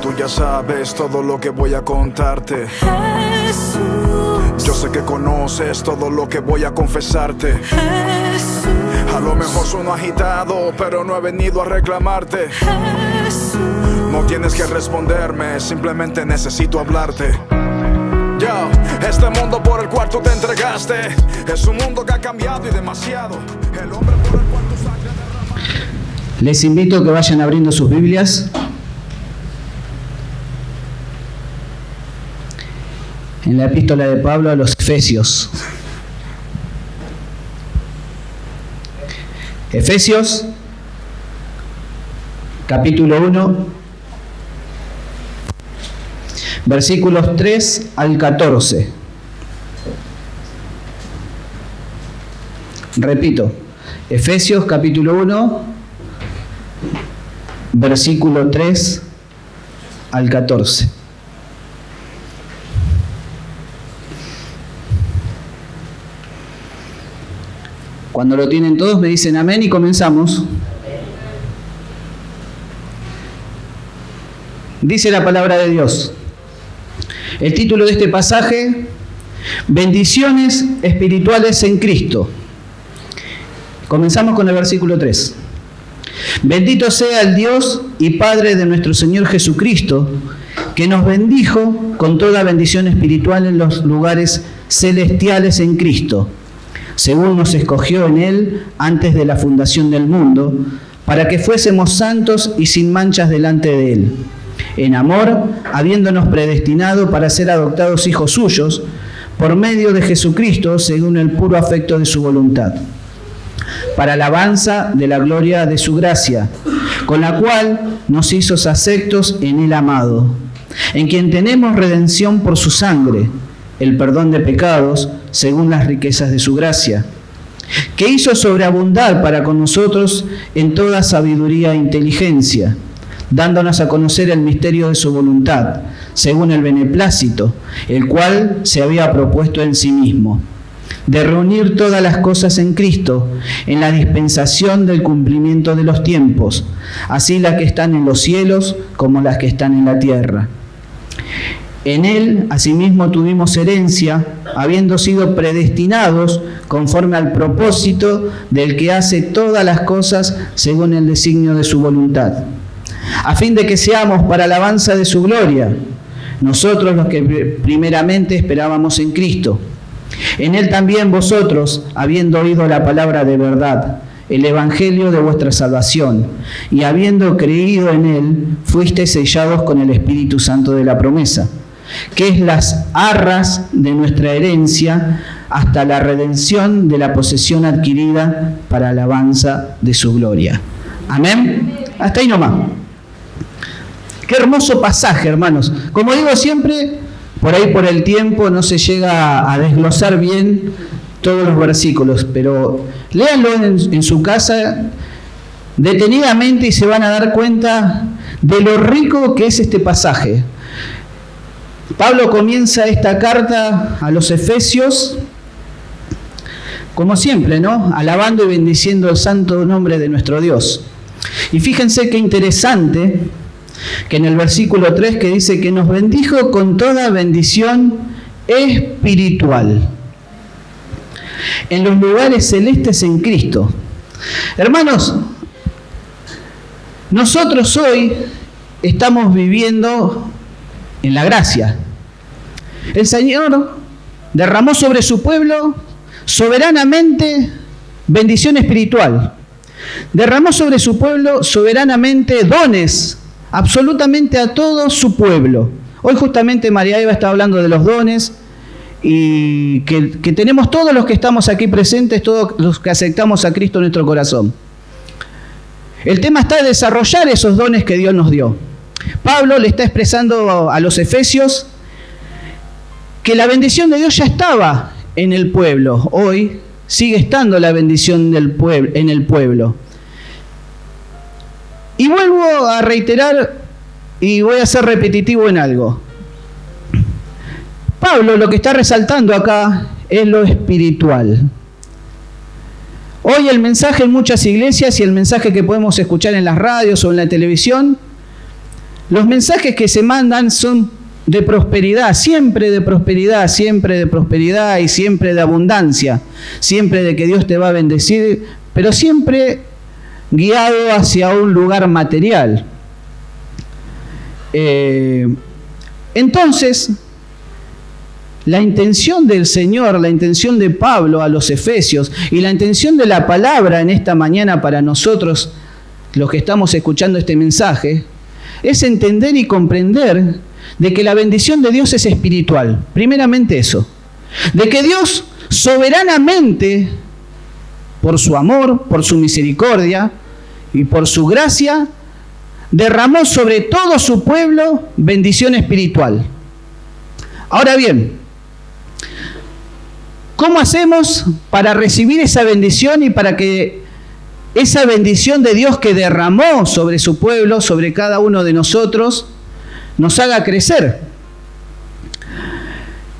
tú ya sabes todo lo que voy a contarte. Jesús, yo sé que conoces todo lo que voy a confesarte. Jesús, A lo mejor sueno agitado, pero no he venido a reclamarte. Jesús. No tienes que responderme, simplemente necesito hablarte. Yo, este mundo por el cual tú te entregaste es un mundo que ha cambiado y demasiado. El hombre por el cual tu sangre derrama. Les invito a que vayan abriendo sus Biblias en la epístola de Pablo a los Efesios. Efesios, capítulo 1, versículos 3 al 14. Repito, Efesios capítulo 1, versículo 3 al 14. Cuando lo tienen todos me dicen amén y comenzamos. Dice la palabra de Dios. El título de este pasaje: bendiciones espirituales en Cristo. Comenzamos con el versículo 3. Bendito sea el Dios y Padre de nuestro Señor Jesucristo, que nos bendijo con toda bendición espiritual en los lugares celestiales en Cristo, según nos escogió en Él antes de la fundación del mundo, para que fuésemos santos y sin manchas delante de Él, en amor, habiéndonos predestinado para ser adoptados hijos suyos, por medio de Jesucristo, según el puro afecto de su voluntad, para alabanza de la gloria de su gracia, con la cual nos hizo aceptos en el amado, en quien tenemos redención por su sangre, el perdón de pecados, según las riquezas de su gracia, que hizo sobreabundar para con nosotros en toda sabiduría e inteligencia, dándonos a conocer el misterio de su voluntad, según el beneplácito, el cual se había propuesto en sí mismo, de reunir todas las cosas en Cristo, en la dispensación del cumplimiento de los tiempos, así las que están en los cielos como las que están en la tierra. En Él, asimismo, tuvimos herencia, habiendo sido predestinados conforme al propósito del que hace todas las cosas según el designio de su voluntad, a fin de que seamos para alabanza de su gloria, nosotros los que primeramente esperábamos en Cristo. En Él también vosotros, habiendo oído la palabra de verdad, el evangelio de vuestra salvación, y habiendo creído en Él, fuisteis sellados con el Espíritu Santo de la promesa, que es las arras de nuestra herencia hasta la redención de la posesión adquirida para alabanza de su gloria. Amén. Hasta ahí nomás. Qué hermoso pasaje, hermanos. Como digo siempre, por ahí por el tiempo no se llega a desglosar bien todos los versículos, pero léanlo en su casa detenidamente y se van a dar cuenta de lo rico que es este pasaje. Pablo comienza esta carta a los Efesios, como siempre, ¿no? Alabando y bendiciendo el santo nombre de nuestro Dios. Y fíjense qué interesante que en el versículo 3 que dice que nos bendijo con toda bendición espiritual en los lugares celestes en Cristo. Hermanos, nosotros hoy estamos viviendo en la gracia. El Señor derramó sobre su pueblo soberanamente bendición espiritual. Derramó sobre su pueblo soberanamente dones, absolutamente a todo su pueblo. Hoy justamente María Eva está hablando de los dones y que tenemos todos los que estamos aquí presentes, todos los que aceptamos a Cristo en nuestro corazón. El tema está en desarrollar esos dones que Dios nos dio. Pablo le está expresando a los efesios que la bendición de Dios ya estaba en el pueblo. Hoy sigue estando la bendición del pueblo, en el pueblo. Y vuelvo a reiterar y voy a ser repetitivo en algo. Pablo lo que está resaltando acá es lo espiritual. Hoy el mensaje en muchas iglesias y el mensaje que podemos escuchar en las radios o en la televisión Los mensajes que se mandan son de prosperidad, siempre de prosperidad, siempre de prosperidad y siempre de abundancia, siempre de que Dios te va a bendecir, pero siempre guiado hacia un lugar material. Entonces, la intención del Señor, la intención de Pablo a los Efesios y la intención de la palabra en esta mañana para nosotros, los que estamos escuchando este mensaje, es entender y comprender de que la bendición de Dios es espiritual. Primeramente eso. De que Dios soberanamente, por su amor, por su misericordia y por su gracia, derramó sobre todo su pueblo bendición espiritual. Ahora bien, ¿cómo hacemos para recibir esa bendición y para que esa bendición de Dios que derramó sobre su pueblo, sobre cada uno de nosotros, nos haga crecer?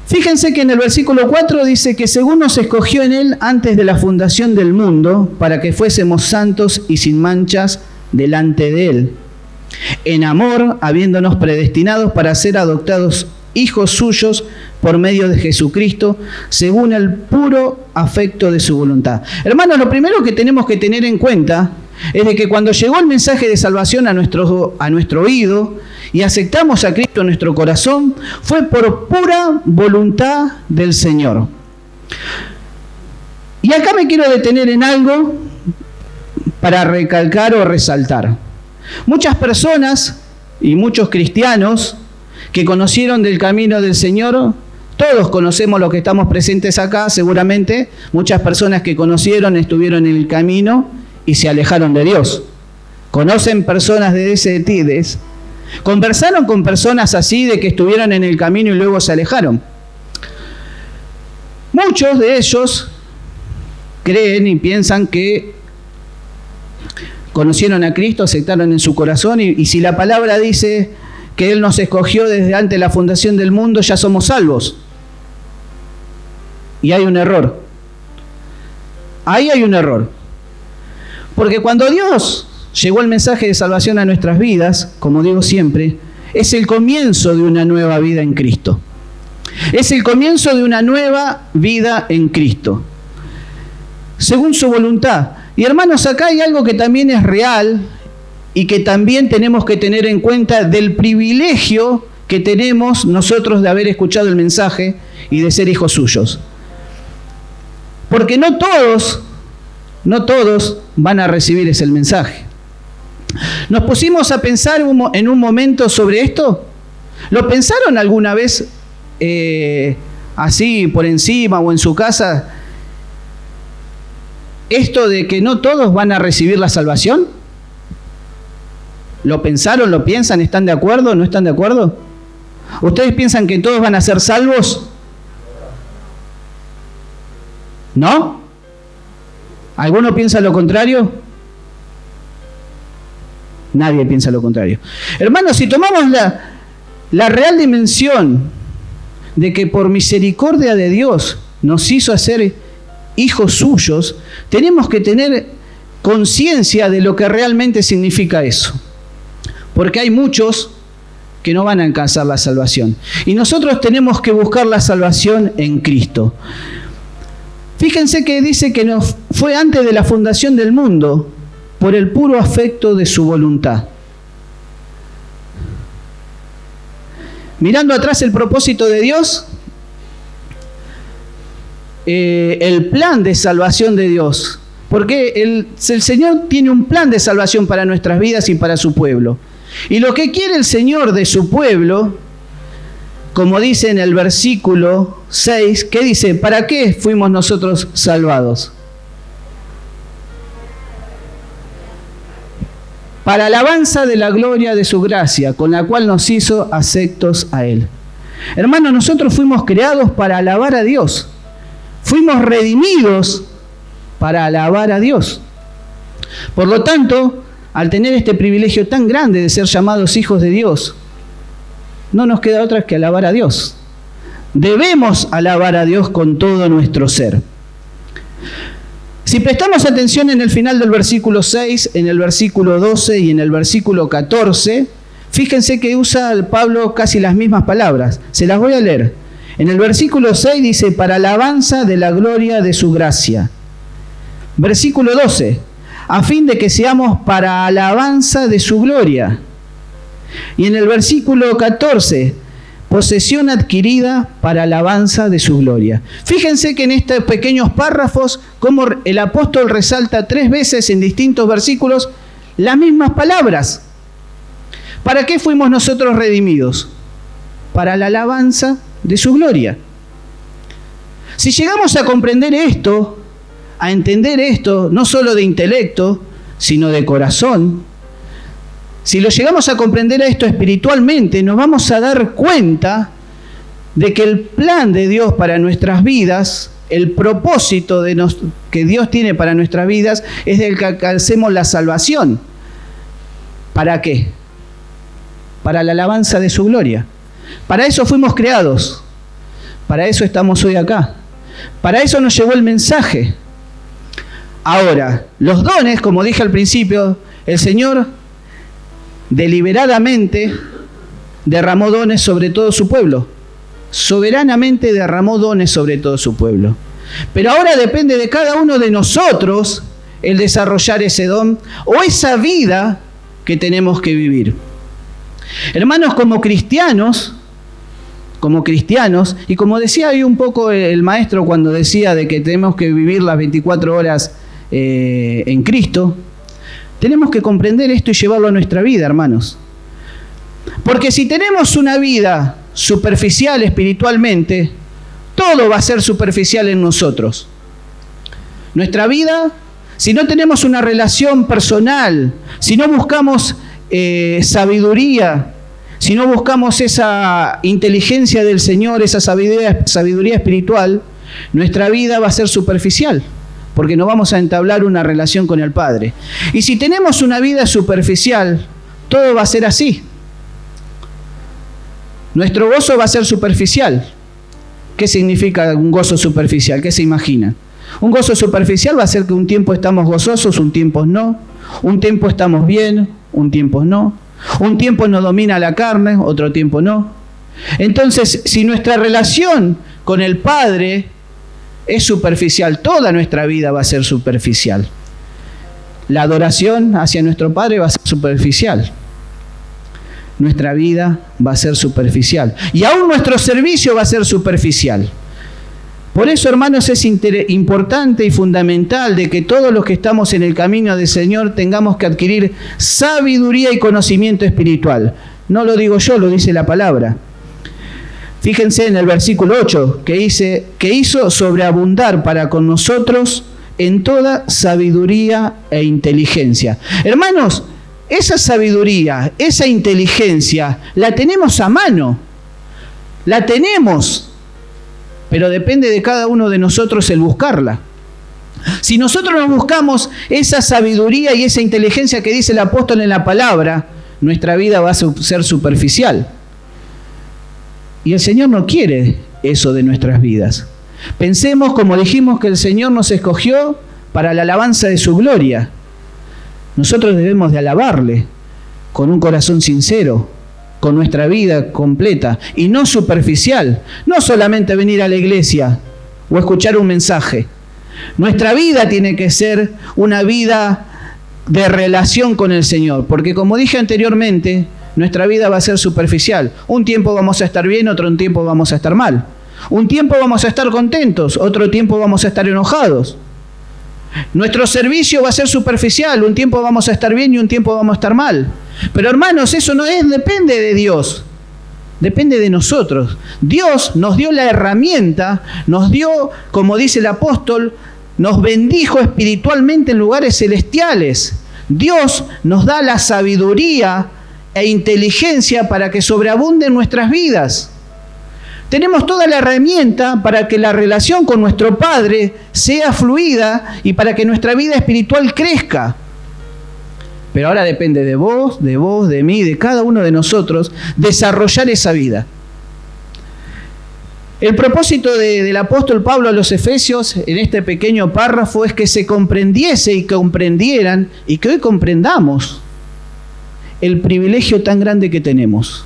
Fíjense que en el versículo 4 dice que según nos escogió en Él antes de la fundación del mundo, para que fuésemos santos y sin manchas delante de Él, en amor, habiéndonos predestinados para ser adoptados hijos suyos por medio de Jesucristo, según el puro afecto de su voluntad. Hermanos, lo primero que tenemos que tener en cuenta es de que cuando llegó el mensaje de salvación a nuestro oído y aceptamos a Cristo en nuestro corazón, fue por pura voluntad del Señor. Y acá me quiero detener en algo para recalcar o resaltar. Muchas personas y muchos cristianos que conocieron del camino del Señor, todos conocemos los que estamos presentes acá, seguramente, muchas personas que conocieron, estuvieron en el camino y se alejaron de Dios. Conocen personas de ese tipo, conversaron con personas así de que estuvieron en el camino y luego se alejaron. Muchos de ellos creen y piensan que conocieron a Cristo, aceptaron en su corazón y si la palabra dice que Él nos escogió desde antes de la fundación del mundo, ya somos salvos. Y hay un error. Ahí hay un error. Porque cuando Dios llegó el mensaje de salvación a nuestras vidas, como digo siempre, es el comienzo de una nueva vida en Cristo. Es el comienzo de una nueva vida en Cristo, según su voluntad. Y hermanos, acá hay algo que también es real y que también tenemos que tener en cuenta del privilegio que tenemos nosotros de haber escuchado el mensaje y de ser hijos suyos. Porque no todos van a recibir ese mensaje. ¿Nos pusimos a pensar en un momento sobre esto? ¿Lo pensaron alguna vez así por encima o en su casa? Esto de que no todos van a recibir la salvación. ¿Lo pensaron? ¿Lo piensan? ¿Están de acuerdo? ¿No están de acuerdo? ¿Ustedes piensan que todos van a ser salvos? ¿No? ¿Alguno piensa lo contrario? Nadie piensa lo contrario. Hermanos, si tomamos la real dimensión de que por misericordia de Dios nos hizo hacer hijos suyos, tenemos que tener conciencia de lo que realmente significa eso. Porque hay muchos que no van a alcanzar la salvación. Y nosotros tenemos que buscar la salvación en Cristo. Fíjense que dice que nos fue antes de la fundación del mundo por el puro afecto de su voluntad. Mirando atrás el propósito de Dios, el plan de salvación de Dios. Porque el Señor tiene un plan de salvación para nuestras vidas y para su pueblo. Y lo que quiere el Señor de su pueblo, como dice en el versículo 6, ¿qué dice? ¿Para qué fuimos nosotros salvados? Para alabanza de la gloria de su gracia, con la cual nos hizo aceptos a Él. Hermanos, nosotros fuimos creados para alabar a Dios. Fuimos redimidos para alabar a Dios. Por lo tanto, al tener este privilegio tan grande de ser llamados hijos de Dios, no nos queda otra que alabar a Dios. Debemos alabar a Dios con todo nuestro ser. Si prestamos atención en el final del versículo 6, en el versículo 12 y en el versículo 14, Fíjense que usa Pablo casi las mismas palabras. Se las voy a leer. En el versículo 6 dice, para alabanza de la gloria de su gracia. Versículo 12, a fin de que seamos para alabanza de su gloria. Y en el versículo 14, posesión adquirida para alabanza de su gloria. Fíjense que en estos pequeños párrafos, como el apóstol resalta 3 veces en distintos versículos las mismas palabras. ¿Para qué fuimos nosotros redimidos? Para la alabanza de su gloria. Si llegamos a comprender esto, a entender esto, no solo de intelecto, sino de corazón, si lo llegamos a comprender esto espiritualmente, nos vamos a dar cuenta de que el plan de Dios para nuestras vidas, el propósito que Dios tiene para nuestras vidas, es el que alcancemos la salvación. ¿Para qué? Para la alabanza de su gloria. Para eso fuimos creados. Para eso estamos hoy acá. Para eso nos llegó el mensaje. Ahora, los dones, como dije al principio, el Señor deliberadamente derramó dones sobre todo su pueblo. Soberanamente derramó dones sobre todo su pueblo. Pero ahora depende de cada uno de nosotros el desarrollar ese don o esa vida que tenemos que vivir. Hermanos, como cristianos, y como decía ahí un poco el maestro cuando decía de que tenemos que vivir las 24 horas en Cristo, tenemos que comprender esto y llevarlo a nuestra vida, hermanos. Porque si tenemos una vida superficial espiritualmente, todo va a ser superficial en nosotros. Nuestra vida, si no tenemos una relación personal, si no buscamos sabiduría, si no buscamos esa inteligencia del Señor, esa sabiduría espiritual, nuestra vida va a ser superficial, porque no vamos a entablar una relación con el Padre. Y si tenemos una vida superficial, todo va a ser así. Nuestro gozo va a ser superficial. ¿Qué significa un gozo superficial? ¿Qué se imagina? Un gozo superficial va a ser que un tiempo estamos gozosos, un tiempo no. Un tiempo estamos bien, un tiempo no. Un tiempo nos domina la carne, otro tiempo no. Entonces, si nuestra relación con el Padre es superficial, toda nuestra vida va a ser superficial. La adoración hacia nuestro Padre va a ser superficial. Nuestra vida va a ser superficial. Y aún nuestro servicio va a ser superficial. Por eso, hermanos, es importante y fundamental de que todos los que estamos en el camino del Señor tengamos que adquirir sabiduría y conocimiento espiritual. No lo digo yo, lo dice la palabra. Fíjense en el versículo 8, que dice, que hizo sobreabundar para con nosotros en toda sabiduría e inteligencia. Hermanos, esa sabiduría, esa inteligencia, la tenemos a mano. La tenemos. Pero depende de cada uno de nosotros el buscarla. Si nosotros no buscamos esa sabiduría y esa inteligencia que dice el apóstol en la palabra, nuestra vida va a ser superficial. Y el Señor no quiere eso de nuestras vidas. Pensemos, como dijimos, que el Señor nos escogió para la alabanza de su gloria. Nosotros debemos de alabarle con un corazón sincero, con nuestra vida completa y no superficial. No solamente venir a la iglesia o escuchar un mensaje. Nuestra vida tiene que ser una vida de relación con el Señor, porque como dije anteriormente, nuestra vida va a ser superficial. Un tiempo vamos a estar bien, otro tiempo vamos a estar mal. Un tiempo vamos a estar contentos, otro tiempo vamos a estar enojados. Nuestro servicio va a ser superficial, un tiempo vamos a estar bien y un tiempo vamos a estar mal. Pero hermanos, eso no depende de Dios, depende de nosotros. Dios nos dio la herramienta, nos dio, como dice el apóstol, nos bendijo espiritualmente en lugares celestiales. Dios nos da la sabiduría e inteligencia para que sobreabunden nuestras vidas. Tenemos toda la herramienta para que la relación con nuestro Padre sea fluida y para que nuestra vida espiritual crezca. Pero ahora depende de vos, de mí, de cada uno de nosotros, desarrollar esa vida. El propósito del apóstol Pablo a los Efesios en este pequeño párrafo es que se comprendiese y comprendieran y que hoy comprendamos el privilegio tan grande que tenemos.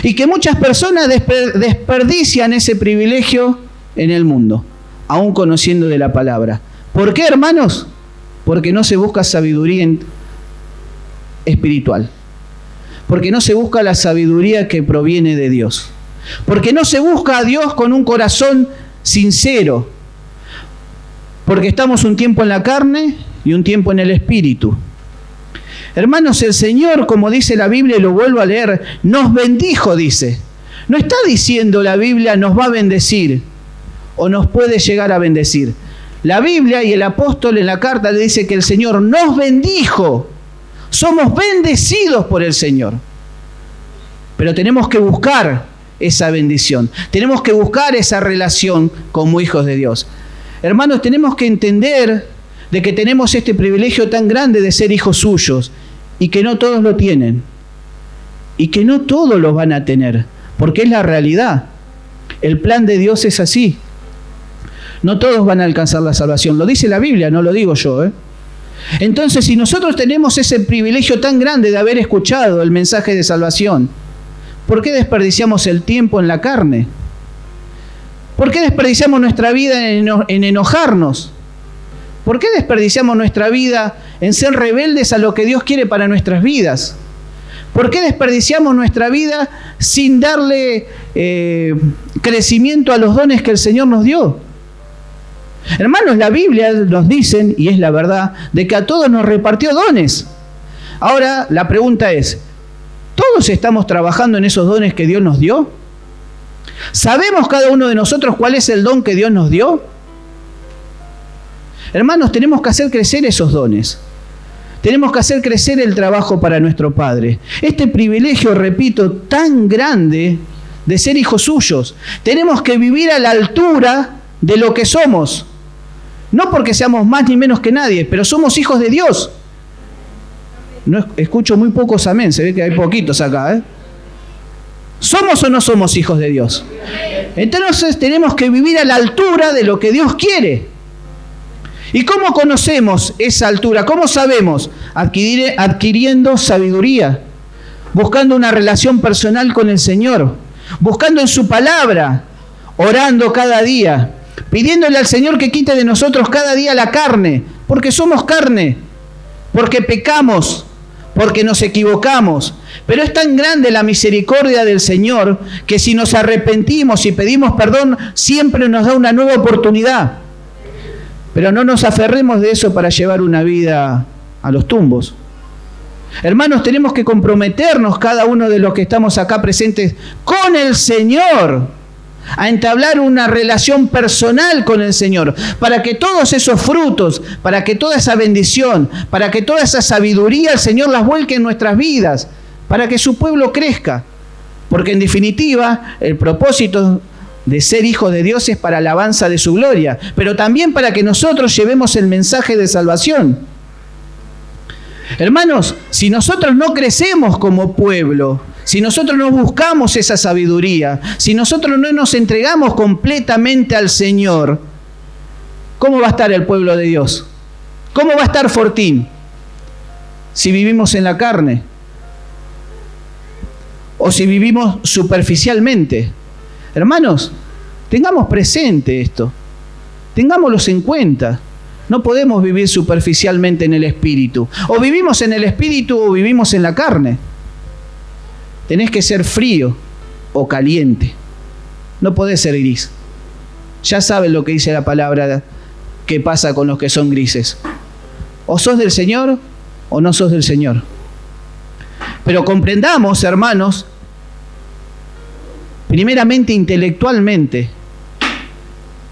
Y que muchas personas desperdician ese privilegio en el mundo, aún conociendo de la palabra. ¿Por qué, hermanos? Porque no se busca sabiduría espiritual. Porque no se busca la sabiduría que proviene de Dios. Porque no se busca a Dios con un corazón sincero. Porque estamos un tiempo en la carne y un tiempo en el espíritu. Hermanos, el Señor, como dice la Biblia, y lo vuelvo a leer, nos bendijo, dice. No está diciendo la Biblia nos va a bendecir o nos puede llegar a bendecir. La Biblia y el apóstol en la carta le dice que el Señor nos bendijo. Somos bendecidos por el Señor. Pero tenemos que buscar esa bendición. Tenemos que buscar esa relación como hijos de Dios. Hermanos, tenemos que entender de que tenemos este privilegio tan grande de ser hijos suyos y que no todos lo tienen. Y que no todos lo van a tener, porque es la realidad. El plan de Dios es así. No todos van a alcanzar la salvación. Lo dice la Biblia, no lo digo yo, Entonces, si nosotros tenemos ese privilegio tan grande de haber escuchado el mensaje de salvación, ¿por qué desperdiciamos el tiempo en la carne? ¿Por qué desperdiciamos nuestra vida en enojarnos? ¿Por qué desperdiciamos nuestra vida en ser rebeldes a lo que Dios quiere para nuestras vidas? ¿Por qué desperdiciamos nuestra vida sin darle crecimiento a los dones que el Señor nos dio? Hermanos, la Biblia nos dice, y es la verdad, de que a todos nos repartió dones. Ahora, la pregunta es, ¿todos estamos trabajando en esos dones que Dios nos dio? ¿Sabemos cada uno de nosotros cuál es el don que Dios nos dio? Hermanos, tenemos que hacer crecer esos dones. Tenemos que hacer crecer el trabajo para nuestro Padre. Este privilegio, repito, tan grande de ser hijos suyos. Tenemos que vivir a la altura de lo que somos. No porque seamos más ni menos que nadie, pero somos hijos de Dios. No escucho muy pocos amén, se ve que hay poquitos acá, ¿Somos o no somos hijos de Dios? Entonces tenemos que vivir a la altura de lo que Dios quiere. ¿Y cómo conocemos esa altura? ¿Cómo sabemos? Adquiriendo sabiduría, buscando una relación personal con el Señor, buscando en su palabra, orando cada día, pidiéndole al Señor que quite de nosotros cada día la carne, porque somos carne, porque pecamos, porque nos equivocamos. Pero es tan grande la misericordia del Señor que si nos arrepentimos y pedimos perdón, siempre nos da una nueva oportunidad. Pero no nos aferremos de eso para llevar una vida a los tumbos. Hermanos, tenemos que comprometernos cada uno de los que estamos acá presentes con el Señor, a entablar una relación personal con el Señor, para que todos esos frutos, para que toda esa bendición, para que toda esa sabiduría el Señor las vuelque en nuestras vidas, para que su pueblo crezca. Porque en definitiva, el propósito de ser hijos de Dios es para alabanza de su gloria, pero también para que nosotros llevemos el mensaje de salvación. Hermanos, si nosotros no crecemos como pueblo, si nosotros no buscamos esa sabiduría, si nosotros no nos entregamos completamente al Señor, ¿cómo va a estar el pueblo de Dios? ¿Cómo va a estar Fortín si vivimos en la carne? O si vivimos superficialmente. Hermanos, tengamos presente esto, tengámoslos en cuenta. No podemos vivir superficialmente en el espíritu. O vivimos en el espíritu o vivimos en la carne. Tenés que ser frío o caliente. No podés ser gris. Ya saben lo que dice la palabra que pasa con los que son grises. O sos del Señor o no sos del Señor. Pero comprendamos, hermanos, primeramente intelectualmente,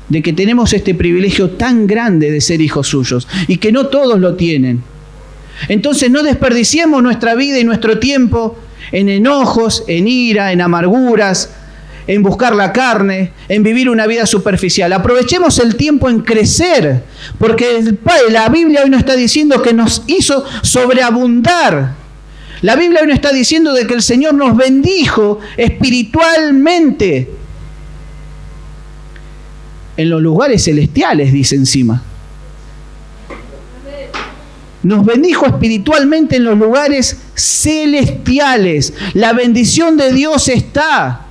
de que tenemos este privilegio tan grande de ser hijos suyos y que no todos lo tienen. Entonces no desperdiciemos nuestra vida y nuestro tiempo en enojos, en ira, en amarguras, en buscar la carne, en vivir una vida superficial. Aprovechemos el tiempo en crecer, porque la Biblia hoy nos está diciendo que nos hizo sobreabundar. La Biblia hoy nos está diciendo de que el Señor nos bendijo espiritualmente en los lugares celestiales, dice encima. nos bendijo espiritualmente en los lugares celestiales. La bendición de Dios está.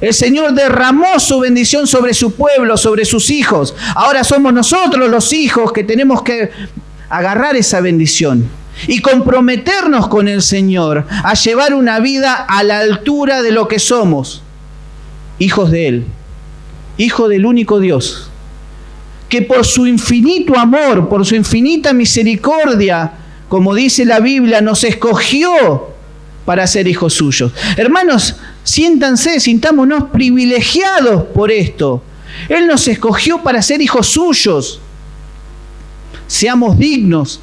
El Señor derramó su bendición sobre su pueblo, sobre sus hijos. Ahora somos nosotros los hijos que tenemos que agarrar esa bendición y comprometernos con el Señor a llevar una vida a la altura de lo que somos. Hijos de Él, hijos del único Dios, que por su infinito amor, por su infinita misericordia, como dice la Biblia, nos escogió para ser hijos suyos. Hermanos, siéntanse, sintámonos privilegiados por esto. Él nos escogió para ser hijos suyos. Seamos dignos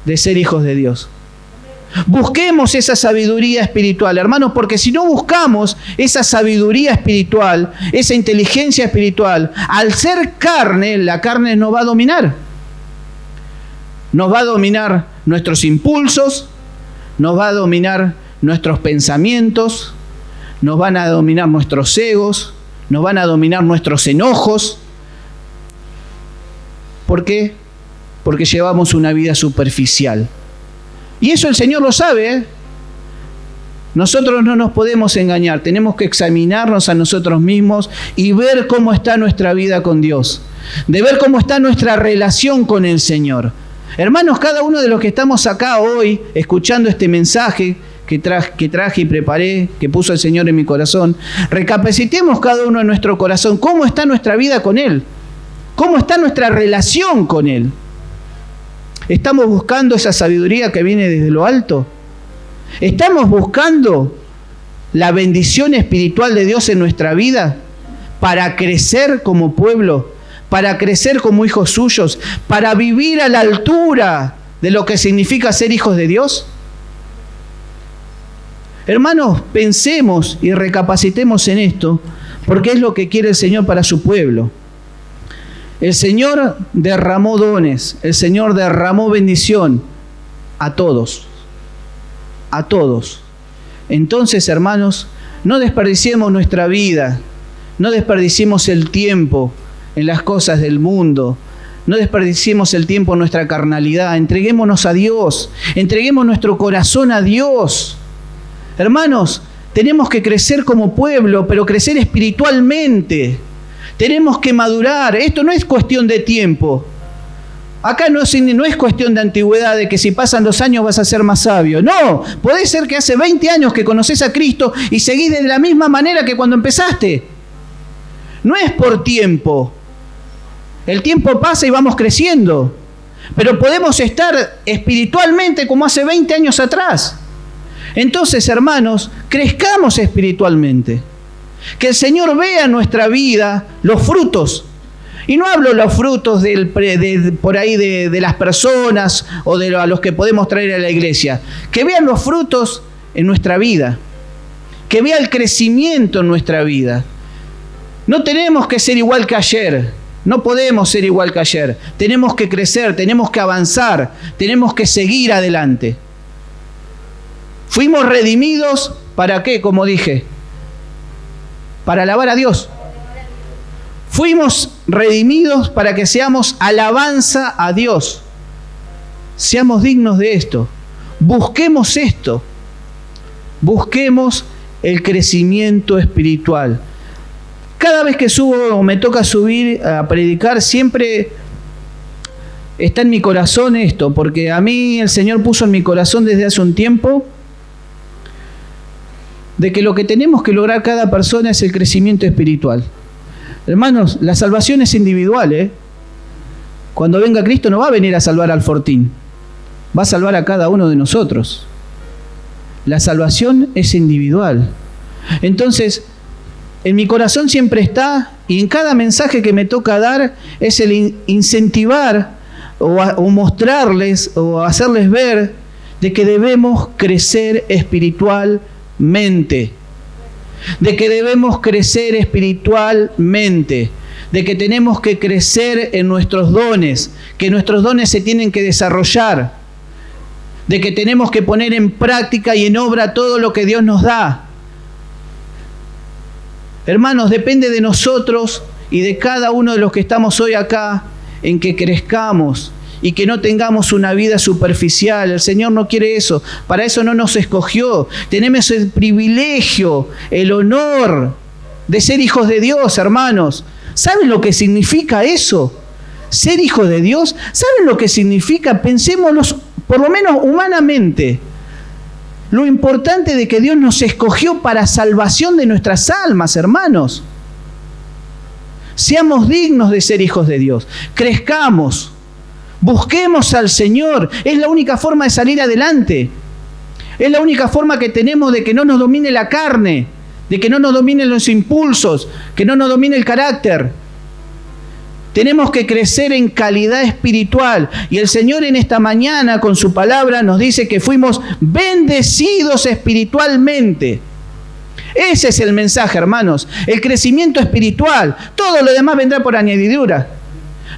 de ser hijos de Dios. Busquemos esa sabiduría espiritual, hermanos, porque si no buscamos esa sabiduría espiritual, esa inteligencia espiritual, al ser carne, la carne nos va a dominar. Nos va a dominar nuestros impulsos, nos va a dominar nuestros pensamientos, nos van a dominar nuestros egos, nos van a dominar nuestros enojos. ¿Por qué? Porque llevamos una vida superficial. Y eso el Señor lo sabe, ¿eh? Nosotros no nos podemos engañar, tenemos que examinarnos a nosotros mismos y ver cómo está nuestra vida con Dios, de ver cómo está nuestra relación con el Señor. Hermanos, cada uno de los que estamos acá hoy, escuchando este mensaje que traje y preparé, que puso el Señor en mi corazón, recapacitemos cada uno en nuestro corazón cómo está nuestra vida con Él, cómo está nuestra relación con Él. ¿Estamos buscando esa sabiduría que viene desde lo alto? ¿Estamos buscando la bendición espiritual de Dios en nuestra vida para crecer como pueblo, para crecer como hijos suyos, para vivir a la altura de lo que significa ser hijos de Dios? Hermanos, pensemos y recapacitemos en esto, porque es lo que quiere el Señor para su pueblo. El Señor derramó dones, el Señor derramó bendición a todos, a todos. Entonces, hermanos, no desperdiciemos nuestra vida, no desperdiciemos el tiempo en las cosas del mundo, no desperdiciemos el tiempo en nuestra carnalidad, entreguémonos a Dios, entreguemos nuestro corazón a Dios. Hermanos, tenemos que crecer como pueblo, pero crecer espiritualmente. Tenemos que madurar. Esto no es cuestión de tiempo. Acá no es cuestión de antigüedad, de que si pasan los años vas a ser más sabio. No, puede ser que hace 20 años que conoces a Cristo y seguís de la misma manera que cuando empezaste. No es por tiempo. El tiempo pasa y vamos creciendo. Pero podemos estar espiritualmente como hace 20 años atrás. Entonces, hermanos, crezcamos espiritualmente. Que el Señor vea en nuestra vida los frutos. Y no hablo los frutos por ahí de las personas o a los que podemos traer a la iglesia. Que vean los frutos en nuestra vida. Que vea el crecimiento en nuestra vida. No tenemos que ser igual que ayer. No podemos ser igual que ayer. Tenemos que crecer, tenemos que avanzar, tenemos que seguir adelante. Fuimos redimidos, ¿para qué? Como dije. Para alabar a Dios. Fuimos redimidos para que seamos alabanza a Dios. Seamos dignos de esto. Busquemos esto. Busquemos el crecimiento espiritual. Cada vez que subo o me toca subir a predicar, siempre está en mi corazón esto, porque a mí el Señor puso en mi corazón desde hace un tiempo de que lo que tenemos que lograr cada persona es el crecimiento espiritual. Hermanos, la salvación es individual, ¿eh? Cuando venga Cristo no va a venir a salvar al Fortín, va a salvar a cada uno de nosotros. La salvación es individual. Entonces, en mi corazón siempre está, y en cada mensaje que me toca dar, es el incentivar o mostrarles o hacerles ver de que debemos crecer espiritualmente. De que debemos crecer espiritualmente, de que tenemos que crecer en nuestros dones, que nuestros dones se tienen que desarrollar, de que tenemos que poner en práctica y en obra todo lo que Dios nos da. Hermanos, depende de nosotros y de cada uno de los que estamos hoy acá en que crezcamos y que no tengamos una vida superficial. El Señor no quiere eso. Para eso no nos escogió. Tenemos el privilegio, el honor de ser hijos de Dios, hermanos. ¿Saben lo que significa eso? Ser hijos de Dios. ¿Saben lo que significa? Pensémoslo, por lo menos humanamente. Lo importante de que Dios nos escogió para salvación de nuestras almas, hermanos. Seamos dignos de ser hijos de Dios. Crezcamos. Busquemos al Señor. Es la única forma de salir adelante. Es la única forma que tenemos de que no nos domine la carne, de que no nos dominen los impulsos, que no nos domine el carácter. Tenemos que crecer en calidad espiritual. Y el Señor en esta mañana con su palabra nos dice que fuimos bendecidos espiritualmente. Ese es el mensaje, hermanos. El crecimiento espiritual. Todo lo demás vendrá por añadidura.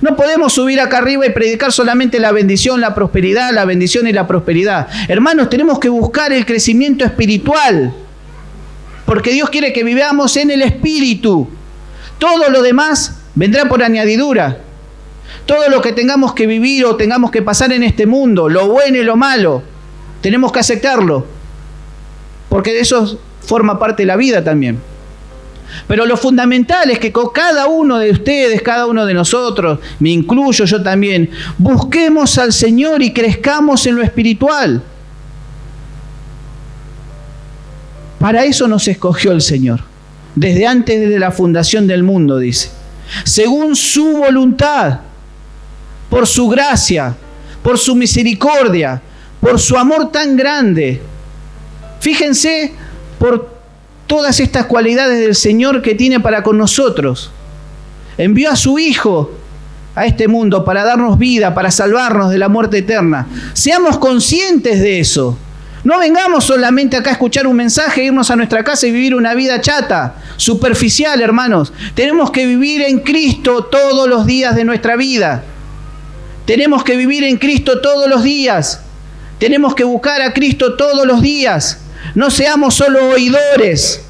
No podemos subir acá arriba y predicar solamente la bendición, la prosperidad, la bendición y la prosperidad. Hermanos, tenemos que buscar el crecimiento espiritual. Porque Dios quiere que vivamos en el Espíritu. Todo lo demás vendrá por añadidura. Todo lo que tengamos que vivir o tengamos que pasar en este mundo, lo bueno y lo malo, tenemos que aceptarlo. Porque de eso forma parte de la vida también. Pero lo fundamental es que con cada uno de ustedes, cada uno de nosotros, me incluyo yo también, busquemos al Señor y crezcamos en lo espiritual. Para eso nos escogió el Señor. Desde antes de la fundación del mundo, dice. Según su voluntad, por su gracia, por su misericordia, por su amor tan grande. Fíjense por todas estas cualidades del Señor que tiene para con nosotros. Envió a su Hijo a este mundo para darnos vida, para salvarnos de la muerte eterna. Seamos conscientes de eso. No vengamos solamente acá a escuchar un mensaje, irnos a nuestra casa y vivir una vida chata, superficial, hermanos. Tenemos que vivir en Cristo todos los días de nuestra vida. Tenemos que vivir en Cristo todos los días. Tenemos que buscar a Cristo todos los días. No seamos solo oidores.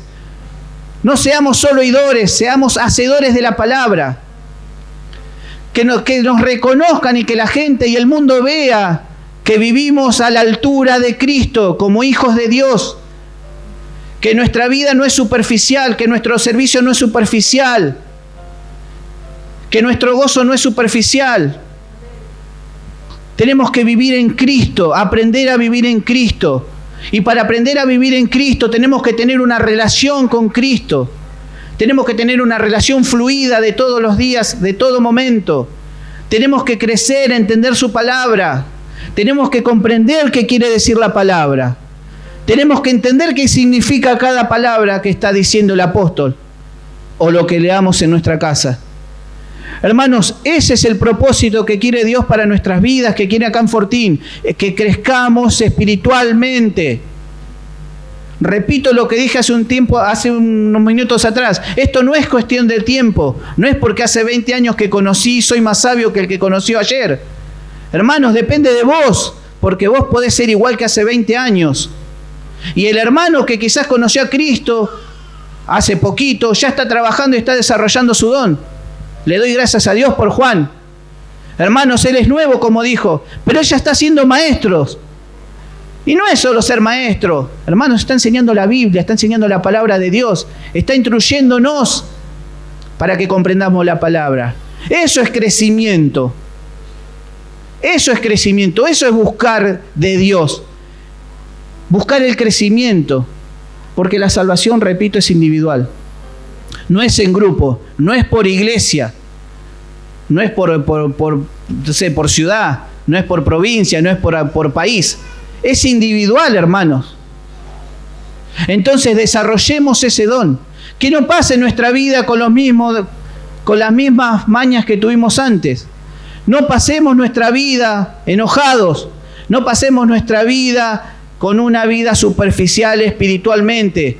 No seamos solo oidores, seamos hacedores de la palabra. Que nos reconozcan y que la gente y el mundo vea que vivimos a la altura de Cristo como hijos de Dios. Que nuestra vida no es superficial, que nuestro servicio no es superficial. Que nuestro gozo no es superficial. Tenemos que vivir en Cristo, aprender a vivir en Cristo. Y para aprender a vivir en Cristo tenemos que tener una relación con Cristo. Tenemos que tener una relación fluida de todos los días, de todo momento. Tenemos que crecer, entender su palabra. Tenemos que comprender qué quiere decir la palabra. Tenemos que entender qué significa cada palabra que está diciendo el apóstol o lo que leamos en nuestra casa. Hermanos, ese es el propósito que quiere Dios para nuestras vidas, que quiere acá en Fortín, que crezcamos espiritualmente. Repito lo que dije hace unos minutos atrás. Esto no es cuestión de tiempo. No es porque hace 20 años que conocí, soy más sabio que el que conoció ayer. Hermanos, depende de vos, porque vos podés ser igual que hace 20 años. Y el hermano que quizás conoció a Cristo hace poquito, ya está trabajando y está desarrollando su don. Le doy gracias a Dios por Juan. Hermanos, él es nuevo, como dijo, pero él ya está siendo maestros. Y no es solo ser maestro. Hermanos, está enseñando la Biblia, está enseñando la palabra de Dios, está instruyéndonos para que comprendamos la palabra. Eso es crecimiento. Eso es crecimiento, eso es buscar de Dios. Buscar el crecimiento. Porque la salvación, repito, es individual. No es en grupo, no es por iglesia, no es por ciudad, no es por provincia, no es por país. Es individual, hermanos. Entonces desarrollemos ese don. Que no pase nuestra vida con las mismas mañas que tuvimos antes. No pasemos nuestra vida enojados. No pasemos nuestra vida con una vida superficial espiritualmente.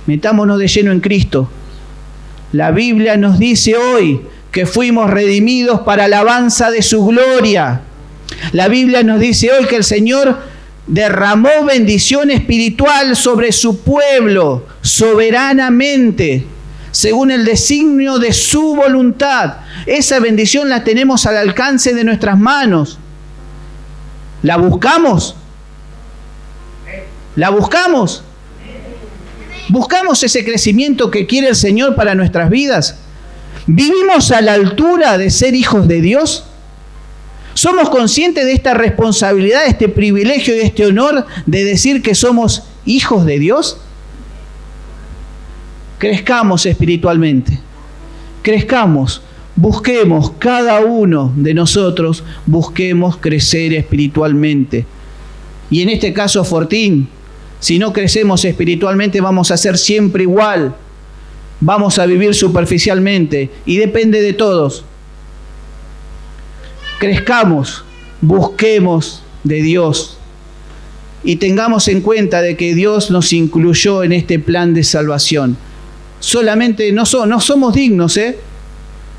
Metámonos de lleno en Cristo. La Biblia nos dice hoy que fuimos redimidos para alabanza de su gloria. La Biblia nos dice hoy que el Señor derramó bendición espiritual sobre su pueblo soberanamente. según el designio de su voluntad. Esa bendición la tenemos al alcance de nuestras manos. ¿La buscamos? ¿La buscamos? ¿Buscamos ese crecimiento que quiere el Señor para nuestras vidas? ¿Vivimos a la altura de ser hijos de Dios? ¿Somos conscientes de esta responsabilidad, de este privilegio y de este honor de decir que somos hijos de Dios? Crezcamos espiritualmente. Crezcamos. Busquemos, cada uno de nosotros, busquemos crecer espiritualmente. Y en este caso, Fortín, si no crecemos espiritualmente, vamos a ser siempre igual. Vamos a vivir superficialmente y depende de todos. Crezcamos, busquemos de Dios y tengamos en cuenta de que Dios nos incluyó en este plan de salvación. Solamente no somos dignos,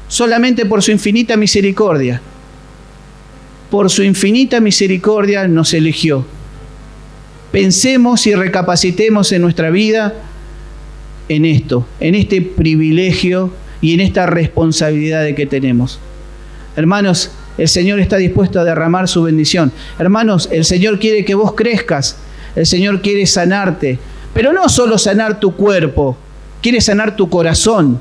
solamente por su infinita misericordia. Por su infinita misericordia nos eligió. Pensemos y recapacitemos en nuestra vida en esto, en este privilegio y en esta responsabilidad que tenemos. Hermanos, el Señor está dispuesto a derramar su bendición. Hermanos, el Señor quiere que vos crezcas. El Señor quiere sanarte. Pero no solo sanar tu cuerpo, quiere sanar tu corazón,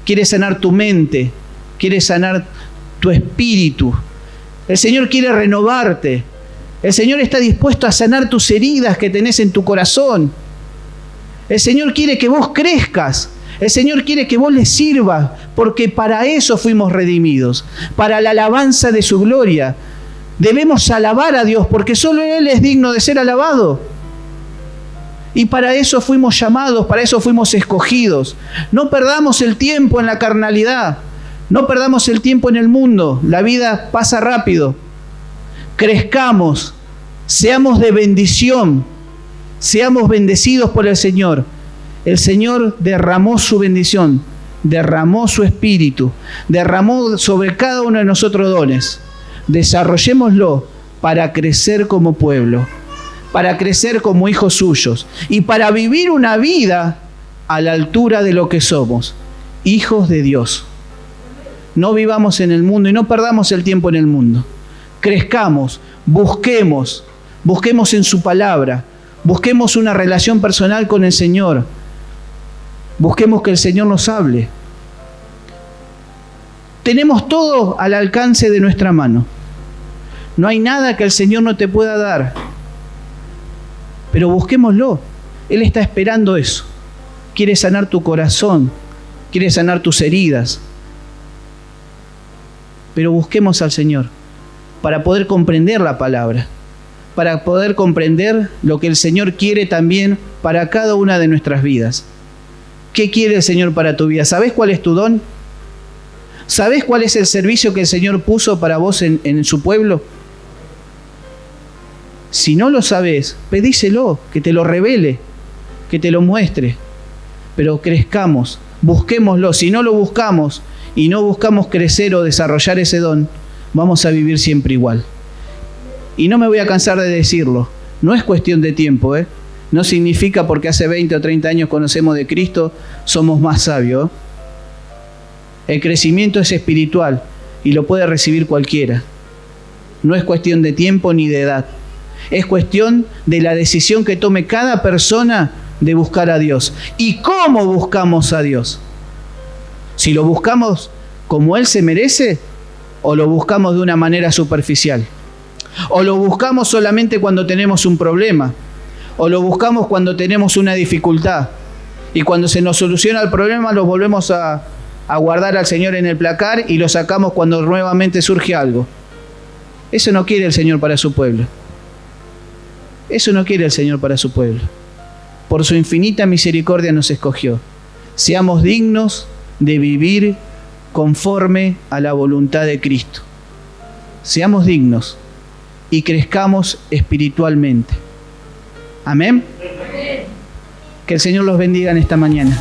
quiere sanar tu mente, quiere sanar tu espíritu. El Señor quiere renovarte. El Señor está dispuesto a sanar tus heridas que tenés en tu corazón. El Señor quiere que vos crezcas. El Señor quiere que vos le sirvas, porque para eso fuimos redimidos, para la alabanza de su gloria. Debemos alabar a Dios, porque solo Él es digno de ser alabado. Y para eso fuimos llamados, para eso fuimos escogidos. No perdamos el tiempo en la carnalidad, no perdamos el tiempo en el mundo. La vida pasa rápido. Crezcamos, seamos de bendición, seamos bendecidos por el Señor. El Señor derramó su bendición, derramó su espíritu, derramó sobre cada uno de nosotros dones. Desarrollémoslo para crecer como pueblo, para crecer como hijos suyos y para vivir una vida a la altura de lo que somos, hijos de Dios. No vivamos en el mundo y no perdamos el tiempo en el mundo. Crezcamos, busquemos en su palabra, busquemos una relación personal con el Señor. Busquemos que el Señor nos hable. Tenemos todo al alcance de nuestra mano. No hay nada que el Señor no te pueda dar. Pero busquémoslo. Él está esperando eso. Quiere sanar tu corazón. Quiere sanar tus heridas. Pero busquemos al Señor para poder comprender la palabra. Para poder comprender lo que el Señor quiere también para cada una de nuestras vidas. ¿Qué quiere el Señor para tu vida? ¿Sabés cuál es tu don? ¿Sabés cuál es el servicio que el Señor puso para vos en su pueblo? Si no lo sabés, pedíselo, que te lo revele, que te lo muestre. Pero crezcamos, busquémoslo. Si no lo buscamos y no buscamos crecer o desarrollar ese don, vamos a vivir siempre igual. Y no me voy a cansar de decirlo, no es cuestión de tiempo, No significa porque hace 20 o 30 años conocemos de Cristo, somos más sabios. El crecimiento es espiritual y lo puede recibir cualquiera. No es cuestión de tiempo ni de edad. Es cuestión de la decisión que tome cada persona de buscar a Dios. ¿Y cómo buscamos a Dios? Si lo buscamos como Él se merece o lo buscamos de una manera superficial. O lo buscamos solamente cuando tenemos un problema. O lo buscamos cuando tenemos una dificultad. Y cuando se nos soluciona el problema, lo volvemos a guardar al Señor en el placar y lo sacamos cuando nuevamente surge algo. Eso no quiere el Señor para su pueblo. Eso no quiere el Señor para su pueblo. Por su infinita misericordia nos escogió. Seamos dignos de vivir conforme a la voluntad de Cristo. Seamos dignos y crezcamos espiritualmente. Amén. Que el Señor los bendiga en esta mañana.